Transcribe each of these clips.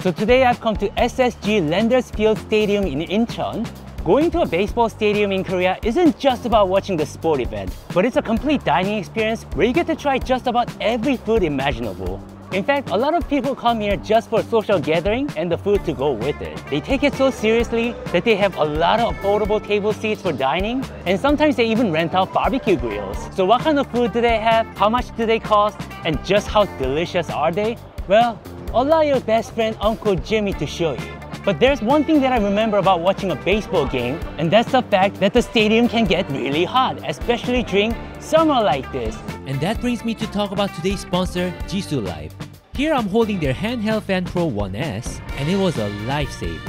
So today I've come to SSG Landers Field Stadium in Incheon. Going to a baseball stadium in Korea isn't just about watching the sport event, but it's a complete dining experience where you get to try just about every food imaginable. In fact, a lot of people come here just for social gathering and the food to go with it. They take it so seriously that they have a lot of affordable table seats for dining, and sometimes they even rent out barbecue grills. So what kind of food do they have? How much do they cost? And just how delicious are they? Well, allow your best friend Uncle Jimmy to show you. But there's one thing that I remember about watching a baseball game, and that's the fact that the stadium can get really hot, especially during summer like this. And that brings me to talk about today's sponsor, Jisoo Life. Here I'm holding their handheld fan Pro 1S, and it was a lifesaver.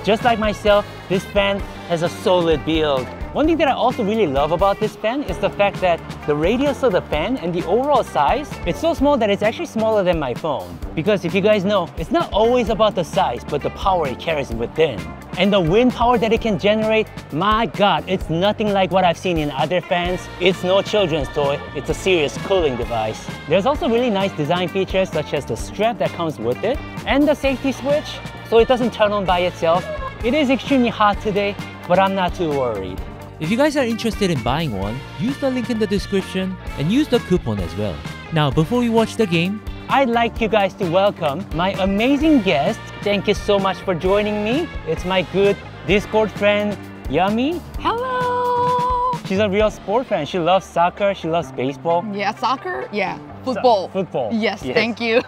Just like myself, this fan has a solid build. One thing that I also really love about this fan is the fact that the radius of the fan and the overall size, it's so small that it's actually smaller than my phone. Because if you guys know, it's not always about the size, but the power it carries within. And the wind power that it can generate, my God, it's nothing like what I've seen in other fans. It's no children's toy, it's a serious cooling device. There's also really nice design features such as the strap that comes with it and the safety switch, so it doesn't turn on by itself. It is extremely hot today, but I'm not too worried. If you guys are interested in buying one, use the link in the description and use the coupon as well. Now, before we watch the game, I'd like you guys to welcome my amazing guest. Thank you so much for joining me. It's my good Discord friend, Yummy. Hello! She's a real sport fan. She loves soccer, she loves baseball. Yeah, soccer? Yeah. Football. Football. Yes, thank you.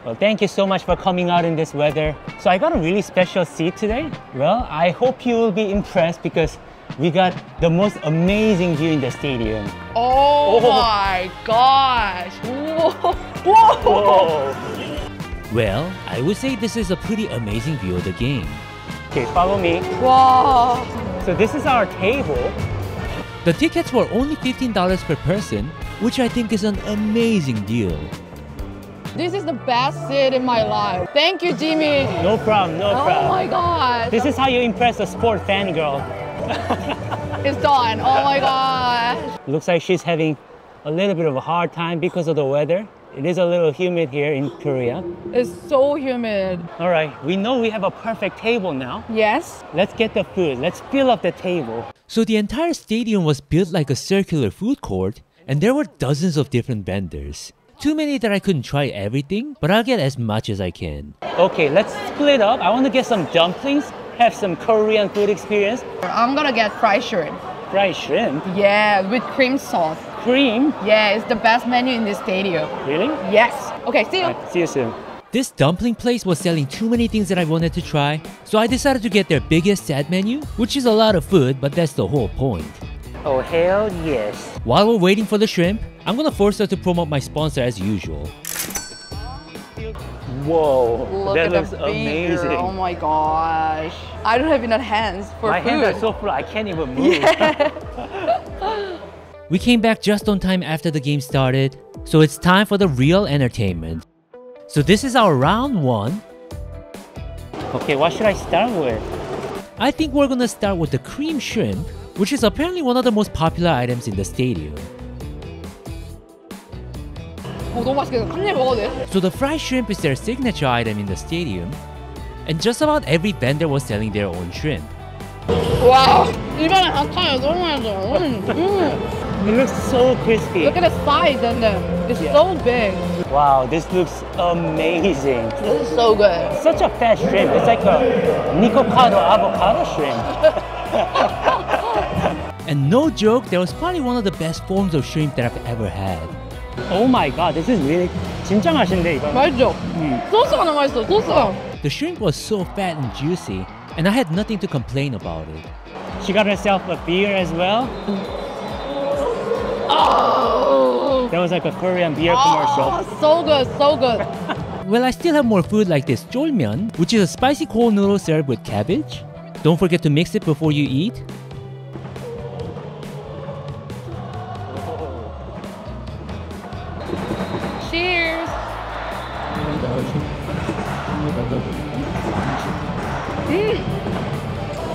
Well, thank you so much for coming out in this weather. So I got a really special seat today. Well, I hope you will be impressed because we got the most amazing view in the stadium. Oh my gosh! Whoa! Whoa! well, I would say this is a pretty amazing view of the game. Okay, follow me. Wow! So this is our table. The tickets were only $15 per person, which I think is an amazing deal. This is the best seat in my life. Thank you, Jimmy. No problem, no problem. Oh my god! This is how you impress a sport fangirl. It's done. Oh my gosh! Looks like she's having a little bit of a hard time because of the weather. It is a little humid here in Korea. It's so humid. All right, we know we have a perfect table now. Yes. Let's get the food. Let's fill up the table. So the entire stadium was built like a circular food court, and there were dozens of different vendors. Too many that I couldn't try everything, but I'll get as much as I can. Okay, let's split up. I want to get some dumplings, have some Korean food experience. I'm gonna get fried shrimp. Fried shrimp? Yeah, with cream sauce. Cream? Yeah, it's the best menu in this stadium. Really? Yes. Okay, see you. All right, see you soon. This dumpling place was selling too many things that I wanted to try, so I decided to get their biggest set menu, which is a lot of food, but that's the whole point. Oh, hell yes. While we're waiting for the shrimp, I'm gonna force her to promote my sponsor as usual. Whoa, Look that at looks the beaker. amazing. Oh my gosh. I don't have enough hands for My food. hands are so full, I can't even move. Yeah. We came back just on time after the game started, so it's time for the real entertainment. So this is our round one. Okay, what should I start with? I think we're gonna start with the cream shrimp, which is apparently one of the most popular items in the stadium. 너무 맛있겠다. 한 입 먹어도 돼? So the fried shrimp is their signature item in the stadium, and just about every vendor was selling their own shrimp. 와, 입안에 닿아요. 너무 맛있어. It looks so crispy. Look at the size and it's so big. Wow, this looks amazing. This is so good. Such a fat shrimp. It's like a Nicocado avocado shrimp. And no joke, that was probably one of the best forms of shrimp that I've ever had. Oh my god, this is really 진짜 맛있는데 이거. 맛있죠? 소스가 너무 맛있어. 소스가. The shrimp was so fat and juicy, and I had nothing to complain about it. She got herself a beer as well. Oh, That was like a Korean beer commercial. so good, so good. Well, I still have more food like this jjolmyeon, which is a spicy cold noodle served with cabbage. Don't forget to mix it before you eat. Cheers.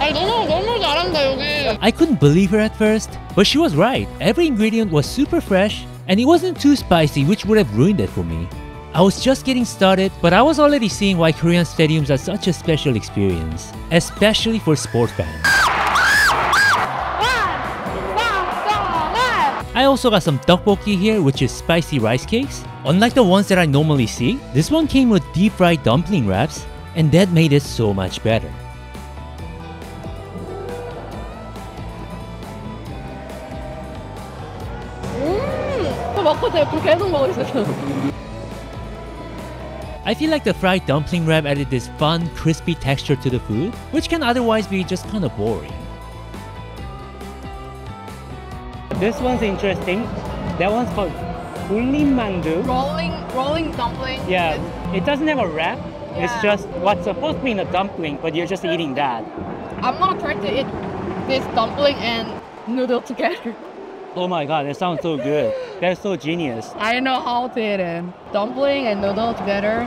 아니 너무 잘한다 여기. I couldn't believe her at first, but she was right. Every ingredient was super fresh, and it wasn't too spicy, which would have ruined it for me. I was just getting started, but I was already seeing why Korean stadiums are such a special experience, especially for sports fans. I also got some tteokbokki here, which is spicy rice cakes. Unlike the ones that I normally see, this one came with deep fried dumpling wraps, and that made it so much better. I feel like the fried dumpling wrap added this fun, crispy texture to the food, which can otherwise be just kind of boring. This one's interesting. That one's called mandu. Rolling dumpling. Yeah, it doesn't have a wrap. Yeah. It's just what's supposed to be in a dumpling, but you're just eating that. I'm not trying to eat this dumpling and noodle together. Oh my god, that sounds so good. That's so genius. I know how to eat it. Dumpling and noodle together.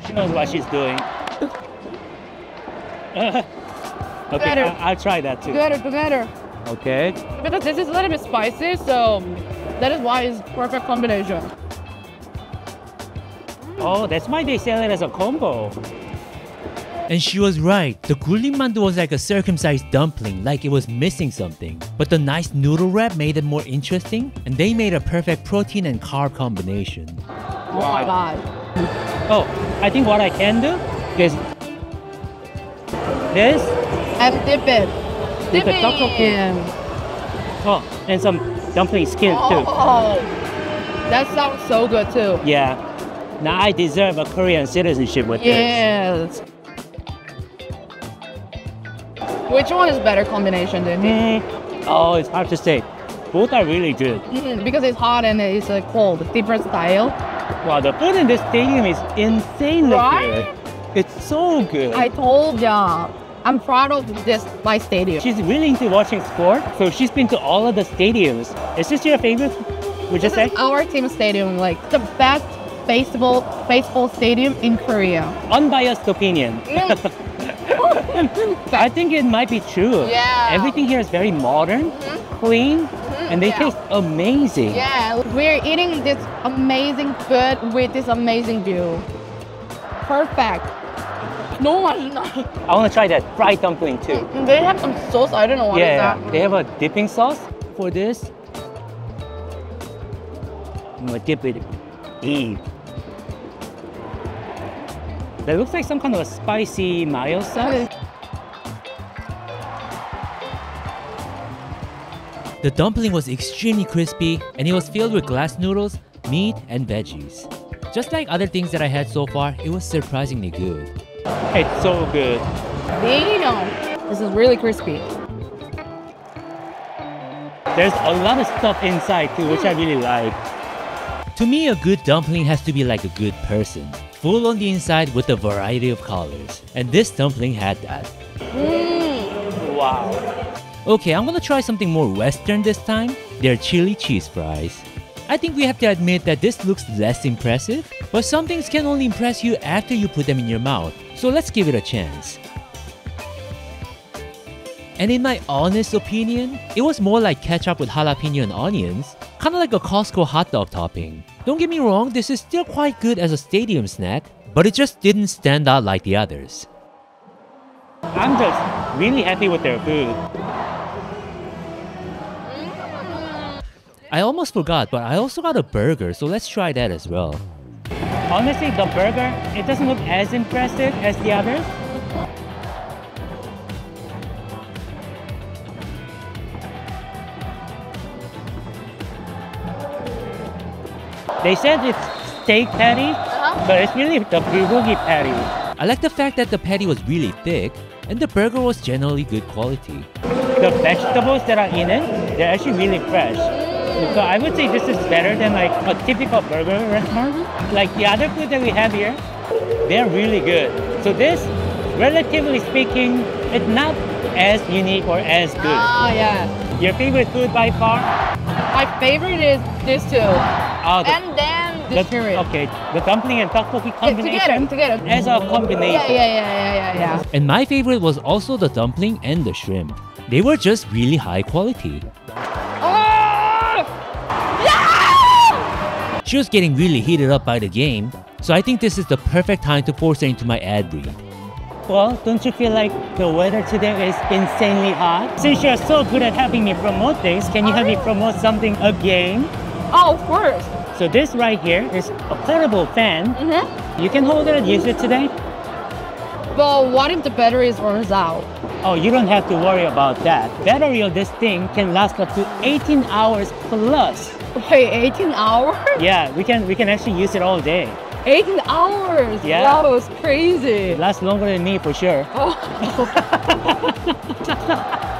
She knows what she's doing. Okay, Together. I'll try that too. Together. Okay. Because this is a little bit spicy, so that is why it's perfect combination. Oh, that's why they sell it as a combo. And she was right, the gulin mandu was like a circumcised dumpling, like it was missing something. But the nice noodle wrap made it more interesting, and they made a perfect protein and carb combination. Oh my god. Oh, I think what I can do is this. And dip it. Dip the tteokbokki. in. Oh, and some dumpling skin too. Oh, that sounds so good too. Yeah. Now I deserve a Korean citizenship with this. Yes. Which one is better combination, do you think? Oh, it's hard to say. Both are really good. Because it's hot and it's cold, different style. Wow, the food in this stadium is insanely Right? good. It's so good. I told ya, I'm proud of this, my stadium. She's really into watching sport, so she's been to all of the stadiums. Is this your favorite, would you This say? is our team stadium, like the best baseball stadium in Korea. Unbiased opinion. I think it might be true. Yeah. Everything here is very modern, clean, and they Yeah. taste amazing. Yeah, we're eating this amazing food with this amazing view. Perfect. No one. I want to try that fried dumpling too. They have some sauce. I don't know what is Yeah, that. they have a dipping sauce for this. I'm gonna dip it. Eat. That looks like some kind of a spicy mayo sauce. The dumpling was extremely crispy, and it was filled with glass noodles, meat, and veggies. Just like other things that I had so far, it was surprisingly good. It's so good. Damn. This is really crispy. There's a lot of stuff inside too, which I really like. To me, a good dumpling has to be like a good person. Full on the inside with a variety of colors. And this dumpling had that. Wow. Okay, I'm gonna try something more Western this time. Their chili cheese fries. I think we have to admit that this looks less impressive, but some things can only impress you after you put them in your mouth. So let's give it a chance. And in my honest opinion, it was more like ketchup with jalapeno and onions, kinda like a Costco hot dog topping. Don't get me wrong, this is still quite good as a stadium snack, but it just didn't stand out like the others. I'm just really happy with their food. I almost forgot, but I also got a burger, so let's try that as well. Honestly, the burger, it doesn't look as impressive as the others. They said it's steak patty, but it's really the bulgogi patty. I like the fact that the patty was really thick, and the burger was generally good quality. The vegetables that are in it, they're actually really fresh. So I would say this is better than like a typical burger restaurant. Like the other food that we have here, they're really good. So this, relatively speaking, it's not as unique or as good. Ah, yeah. Your favorite food by far? My favorite is this too. Oh, And then this period. okay, the dumpling and tteokbokki combination Together. as a combination. Yeah. And my favorite was also the dumpling and the shrimp. They were just really high quality. Oh! she was getting really heated up by the game, so I think this is the perfect time to force her into my ad read. Well, don't you feel like the weather today is insanely hot? Since you're so good at having me promote things, can you have me promote something again? Oh, of course. So this right here is a portable fan. You can hold it and use it today. But what if the battery runs out? Oh, you don't have to worry about that. Battery of this thing can last up to 18 hours plus. Wait, 18 hours? Yeah, we can actually use it all day. 18 hours? Yeah. Wow, it's crazy. It lasts longer than me for sure. Oh.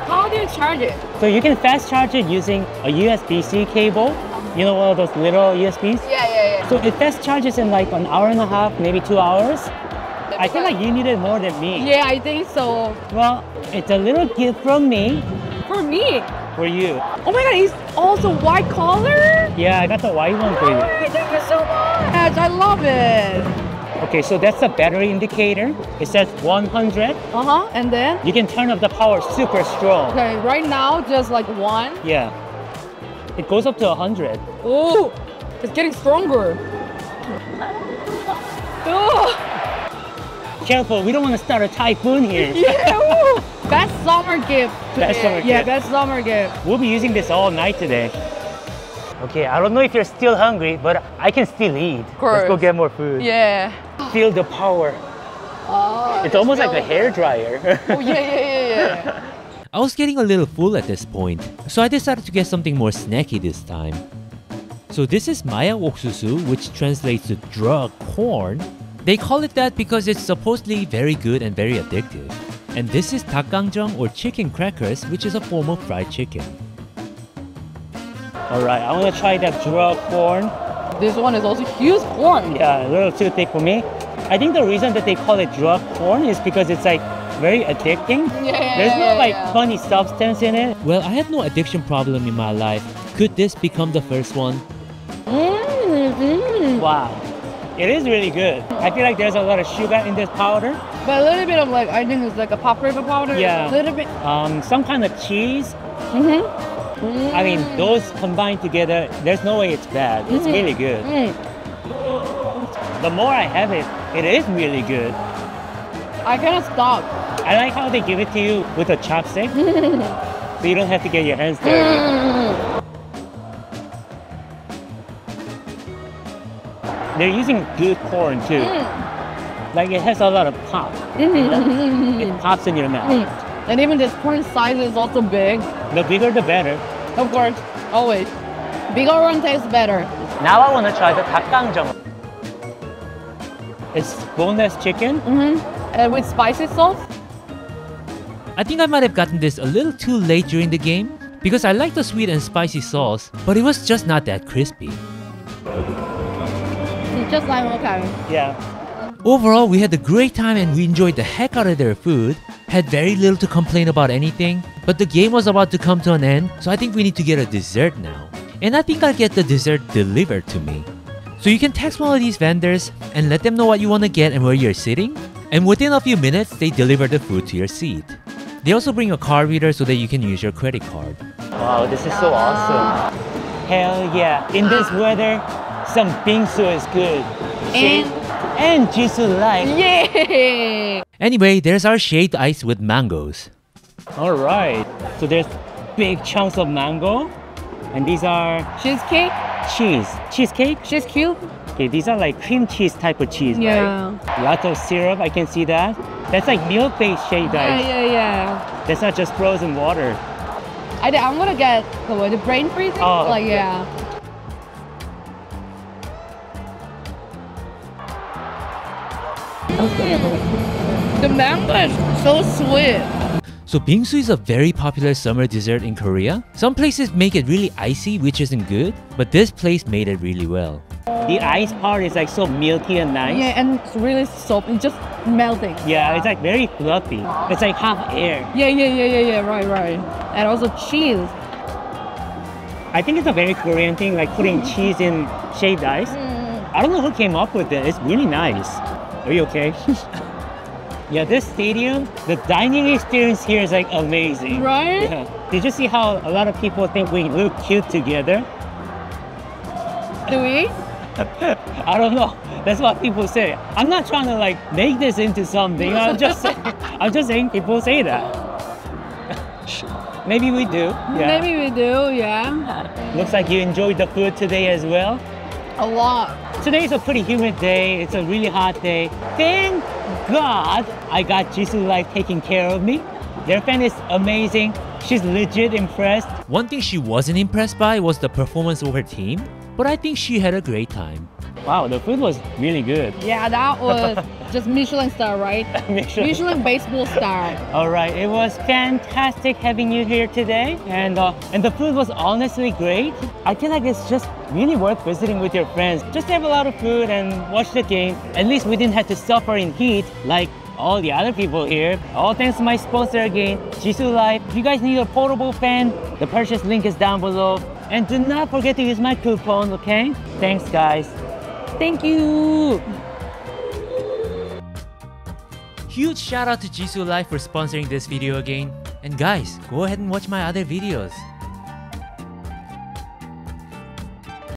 How do you charge it? So you can fast charge it using a USB-C cable. You know, one of those little USBs? Yeah. So it fast charges in like an hour and a half, maybe 2 hours. I feel like you need it more than me. Yeah, I think so. Well, it's a little gift from me For me? for you. Oh my god, it's also white color? Yeah, I got the white one for you. Oh, thank you so much. I love it. Okay, so that's the battery indicator. It says 100. And then? You can turn up the power super strong. Okay, right now, just like 1. Yeah. It goes up to 100. Oh, it's getting stronger. Oh. Careful, we don't want to start a typhoon here. Yeah, ooh. Best summer gift. Best summer Yeah, gift. best summer gift. We'll be using this all night today. Okay, I don't know if you're still hungry, but I can still eat. Let's go get more food. Yeah. Feel the power. It's almost like a hair dryer. Oh, yeah. I was getting a little full at this point, so I decided to get something more snacky this time. So this is Maya Oksusu, which translates to drug corn. They call it that because it's supposedly very good and very addictive. And this is 닭강정 or chicken crackers, which is a form of fried chicken. Alright, I want to try that drug corn. This one is also huge corn. Yeah, a little too thick for me. I think the reason that they call it drug corn is because it's like very addicting. There's no like funny substance in it. Well, I have no addiction problem in my life. Could this become the first one? Wow. It is really good. I feel like there's a lot of sugar in this powder. But a little bit of like, I think it's like a paprika powder. Yeah. A little bit. Some kind of cheese. I mean, those combined together, there's no way it's bad. It's really good. The more I have it, it is really good. I cannot stop. I like how they give it to you with a chopstick. So you don't have to get your hands dirty. They're using good corn too. Like it has a lot of pop. It pops in your mouth. And even this corn size is also big. The bigger the better. Of course, always. Bigger one tastes better. Now I want to try the 닭강정. It's boneless chicken. And with spicy sauce. I think I might have gotten this a little too late during the game because I like the sweet and spicy sauce, but it was just not that crispy. It's just like, okay. Yeah. Overall, we had a great time and we enjoyed the heck out of their food. Had very little to complain about anything, but the game was about to come to an end, so I think we need to get a dessert now. And I think I'll get the dessert delivered to me. So you can text one of these vendors and let them know what you want to get and where you're sitting, and within a few minutes, they deliver the food to your seat. They also bring a card reader so that you can use your credit card. Wow, this is so awesome. Hell yeah. In this weather, some bingsu is good. And jisoo like. Yeah! Anyway, there's our shaved ice with mangoes. Alright. So there's big chunks of mango. And these are Cheesecake? cheesecake. Cheese cube? Okay, these are like cream cheese type of cheese, Yeah. right? Lots of syrup, I can see that. That's like milk-based shaved ice. Yeah. That's not just frozen water. I'm gonna get the brain freezing. Oh, like, okay. yeah. The mango is so sweet. So bingsu is a very popular summer dessert in Korea. Some places make it really icy, which isn't good, but this place made it really well. The ice part is like so milky and nice. Yeah, and it's really soft. It's just melting. Yeah, it's like very fluffy. It's like half air. Yeah. Right. And also cheese. I think it's a very Korean thing, like putting cheese in shaved ice. I don't know who came up with it. It's really nice. Are you okay? Yeah, this stadium, the dining experience here is like amazing. Right? Yeah. Did you see how a lot of people think we look cute together? Do we? I don't know. That's what people say. I'm not trying to like make this into something. I'm just saying people say that. Maybe we do. Yeah. Maybe we do, yeah. Looks like you enjoyed the food today as well. A lot. Today's a pretty humid day. It's a really hot day. Thank God I got Jisoo Life taking care of me. Their fan is amazing. She's legit impressed. One thing she wasn't impressed by was the performance of her team, but I think she had a great time. Wow, the food was really good. Yeah, that was just Michelin star, right? Michelin baseball star. All right, it was fantastic having you here today, and the food was honestly great. I feel like it's just really worth visiting with your friends. Just have a lot of food and watch the game. At least we didn't have to suffer in heat like all the other people here. All thanks to my sponsor again, Jisoo Life. If you guys need a portable fan, the purchase link is down below. And do not forget to use my coupon, okay? Thanks, guys. Thank you! Huge shout out to Jisoo Life for sponsoring this video again. And guys, go ahead and watch my other videos.